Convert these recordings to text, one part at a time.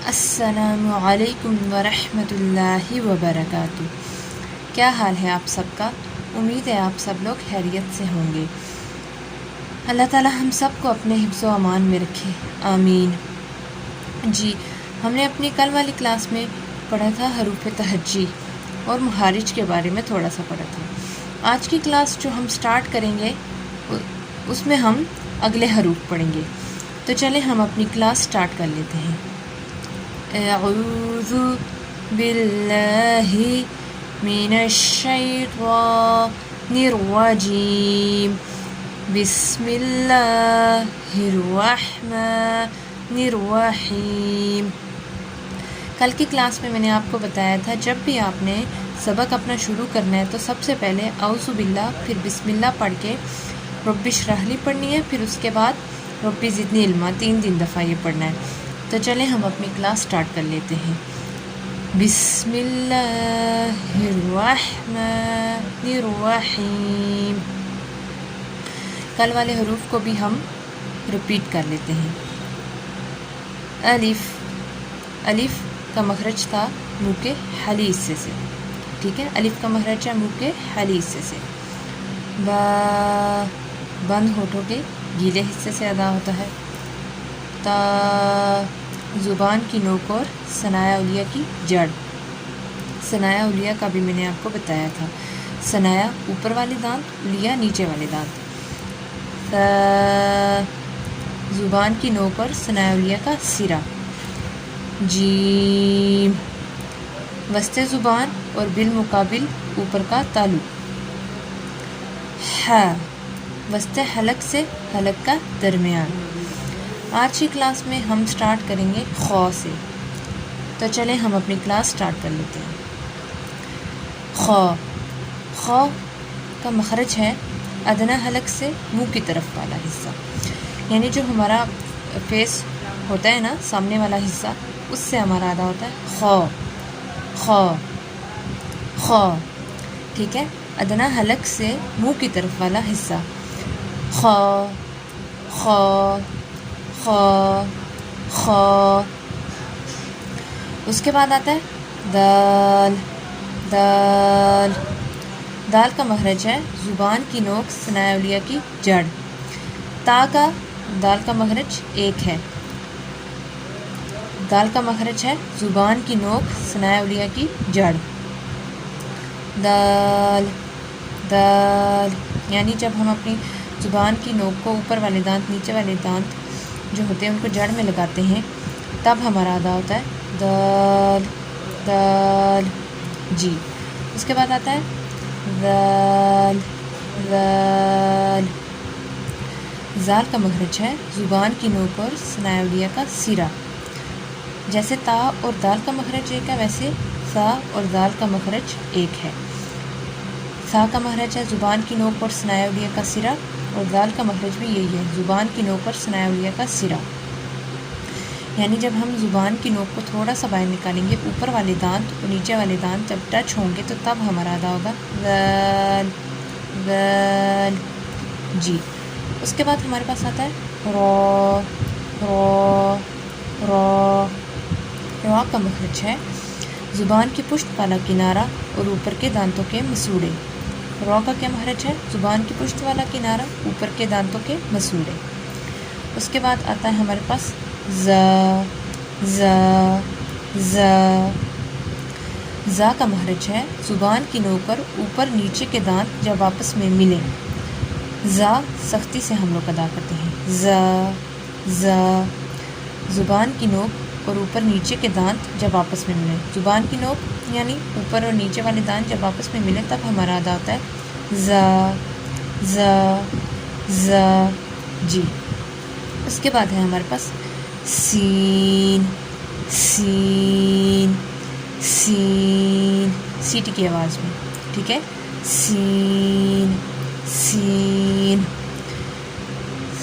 السلام علیکم ورحمۃ اللہ وبرکاتہ۔ کیا حال ہے آپ سب کا؟ امید ہے آپ سب لوگ خیریت سے ہوں گے۔ اللہ تعالی ہم سب کو اپنے حفظ و امان میں رکھے، آمین۔ جی، ہم نے اپنی کل والی کلاس میں پڑھا تھا حروف تہجی اور مخارج کے بارے میں تھوڑا سا پڑھا تھا۔ آج کی کلاس جو ہم سٹارٹ کریں گے اس میں ہم اگلے حروف پڑھیں گے۔ تو چلیں ہم اپنی کلاس سٹارٹ کر لیتے ہیں۔ اعوذ باللہ من الشیطان الرجیم، بسم اللہ الرحمن الرحیم۔ کل کی کلاس میں نے آپ کو بتایا تھا جب بھی آپ نے سبق اپنا شروع کرنا ہے تو سب سے پہلے اعوذ باللہ پھر بسم اللہ پڑھ کے رب اشرح لی پڑھنی ہے، پھر اس کے بعد رب زدنی علما 3 دفعہ یہ پڑھنا ہے۔ تو چلیں ہم اپنی کلاس سٹارٹ کر لیتے ہیں۔ بسم اللہ الرحمن الرحیم۔ کل والے حروف کو بھی ہم ریپیٹ کر لیتے ہیں۔ الف، الف کا مخرج تھا منہ کے حلی حصے سے، ٹھیک ہے، الف کا مخرج ہے منہ کے حلی حصے سے۔ با، بند ہونٹوں کے گیلے حصے سے ادا ہوتا ہے۔ تا، زبان کی نوک اور ثنایا علیہ کی جڑ۔ ثنایا علیہ کا بھی میں نے آپ کو بتایا تھا، ثنایا اوپر والے دانت، علیہ نیچے والے دانت۔ زبان کی نوک اور ثنایا علیہ کا سرا۔ جیم، وسط زبان اور بالمقابل اوپر کا تالو۔ ح، وسط حلق سے حلق کا درمیان۔ آج کی کلاس میں ہم سٹارٹ کریں گے خ سے، تو چلیں ہم اپنی کلاس سٹارٹ کر لیتے ہیں۔ خ، خ کا مخرج ہے ادنیٰ حلق سے منہ کی طرف والا حصہ، یعنی جو ہمارا فیس ہوتا ہے نا، سامنے والا حصہ، اس سے ہمارا ادا ہوتا ہے خ، خ، خ، ٹھیک ہے، ادنیٰ حلق سے منہ کی طرف والا حصہ۔ خ، خ، خ، خ۔ اس کے بعد آتا ہے دال، دال، دال کا مخرج ہے زبان کی نوک ثنایا علیہ کی جڑ۔ تا کا، دال کا مخرج ایک ہے، دال کا مخرج ہے زبان کی نوک ثنایا علیہ کی جڑ۔ دال، دال، یعنی جب ہم اپنی زبان کی نوک کو اوپر والے دانت نیچے والے دانت جو ہوتے ہیں ان کو جڑ میں لگاتے ہیں تب ہمارا ادا ہوتا ہے دال، دال، جی۔ اس کے بعد آتا ہے ذال، ذال، ذال کا مخرج ہے زبان کی نوک اور ثنایا علیہ کا سرا۔ جیسے تا اور دال کا مخرج ایک ہے ویسے سا اور ذال کا مخرج ایک ہے۔ سا کا مخرج ہے زبان کی نوک اور ثنایا علیہ کا سرا، اور ذال کا مخرج بھی یہی ہے، زبان کی نوک اور ثنایا علیہ کا سرا۔ یعنی جب ہم زبان کی نوک کو تھوڑا سا باہر نکالیں گے، اوپر والے دانت اور نیچے والے دانت جب ٹچ ہوں گے تو تب ہمارا ادا ہوگا ذال، ذال، جی۔ اس کے بعد ہمارے پاس آتا ہے را، را، را، را کا مخرج ہے زبان کی پشت والا کنارہ اور اوپر کے دانتوں کے مسوڑے۔ را کا کیا مخرج ہے؟ زبان کی پشت والا کنارہ، اوپر کے دانتوں کے مسوڑے۔ اس کے بعد آتا ہے ہمارے پاس زا، زا، زا، زا کا مخرج ہے زبان کی نوک اور اوپر نیچے کے دانت جب آپس میں ملیں۔ زا سختی سے ہم لوگ ادا کرتے ہیں، زا، زا، زبان کی نوک اور اوپر نیچے کے دانت جب آپس میں ملیں، زبان کی نوک یعنی اوپر اور نیچے والے دانت جب آپس میں ملیں تب ہمارا ادا ہوتا ہے زا، زا، زا، جی۔ اس کے بعد ہے ہمارے پاس سین، سین، سین، سیٹی کی آواز میں، ٹھیک ہے، سین، سین۔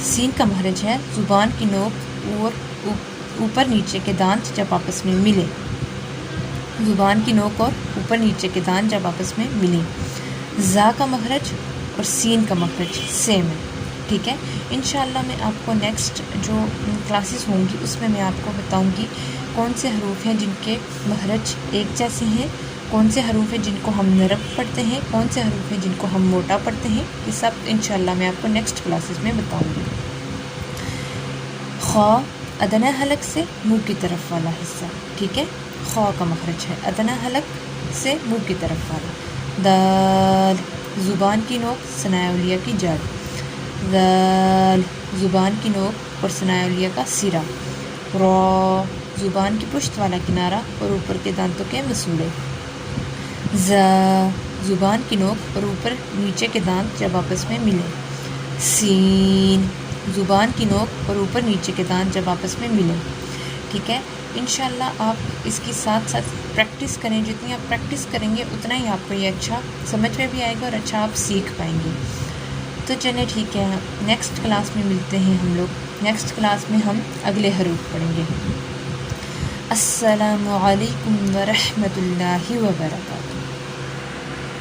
سین کا مخرج ہے زبان کی نوک اور اوپر نیچے کے دانت جب آپس میں ملے، زبان کی نوک اور اوپر نیچے کے دانت جب آپس میں ملیں۔ زا کا مخرج اور سین کا مخرج سیم ہے، ٹھیک ہے۔ انشاءاللہ میں آپ کو نیکسٹ جو کلاسز ہوں گی اس میں آپ کو بتاؤں گی کون سے حروف ہیں جن کے مخرج ایک جیسے ہیں، کون سے حروف ہیں جن کو ہم نرم پڑھتے ہیں، کون سے حروف ہیں جن کو ہم موٹا پڑھتے ہیں، یہ سب انشاءاللہ میں آپ کو نیکسٹ کلاسز میں بتاؤں گی۔ خا ادنیٰ حلق سے منہ کی طرف والا حصہ، ٹھیک ہے، خا کا مخرج ہے ادنیٰ حلق سے منہ کی طرف والا۔ دال زبان کی نوک ثناء علیہ کی جڑ، ذال زبان کی نوک اور ثناء علیہ کا سرا، را زبان کی پشت والا کنارہ اور اوپر کے دانتوں کے مسوڑے، ز زبان کی نوک اور اوپر نیچے کے دانت جب آپس میں ملے، سین زبان کی نوک اور اوپر نیچے کے دانت جب آپس میں ملے، ٹھیک ہے۔ انشاءاللہ آپ اس کی ساتھ ساتھ پریکٹس کریں، جتنی آپ پریکٹس کریں گے اتنا ہی آپ کو یہ اچھا سمجھ میں بھی آئے گا اور اچھا آپ سیکھ پائیں گے۔ تو چلیں ٹھیک ہے، نیکسٹ کلاس میں ملتے ہیں ہم لوگ، نیکسٹ کلاس میں ہم اگلے حروف پڑھیں گے۔ السلام علیکم ورحمۃ اللہ وبرکاتہ۔